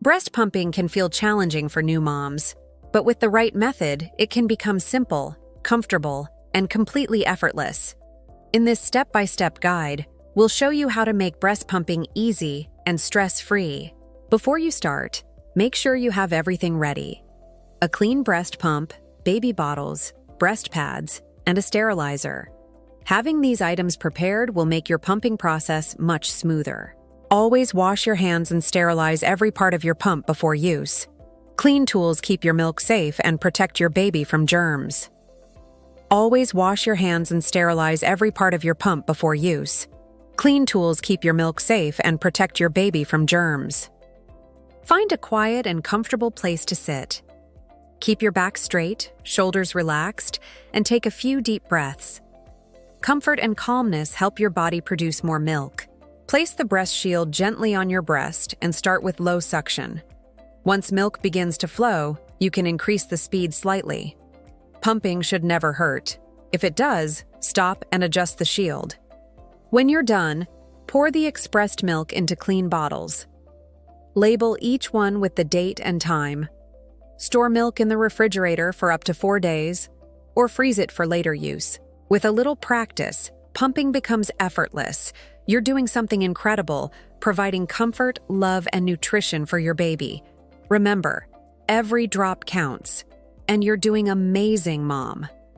Breast pumping can feel challenging for new moms, but with the right method, it can become simple, comfortable, and completely effortless. In this step-by-step guide, we'll show you how to make breast pumping easy and stress-free. Before you start, make sure you have everything ready: a clean breast pump, baby bottles, breast pads, and a sterilizer. Having these items prepared will make your pumping process much smoother. Always wash your hands and sterilize every part of your pump before use. Clean tools keep your milk safe and protect your baby from germs. Always wash your hands and sterilize every part of your pump before use. Clean tools keep your milk safe and protect your baby from germs. Find a quiet and comfortable place to sit. Keep your back straight, shoulders relaxed, and take a few deep breaths. Comfort and calmness help your body produce more milk. Place the breast shield gently on your breast and start with low suction. Once milk begins to flow, you can increase the speed slightly. Pumping should never hurt. If it does, stop and adjust the shield. When you're done, pour the expressed milk into clean bottles. Label each one with the date and time. Store milk in the refrigerator for up to 4 days, or freeze it for later use. With a little practice, pumping becomes effortless. You're doing something incredible, providing comfort, love, and nutrition for your baby. Remember, every drop counts, and you're doing amazing, Mom.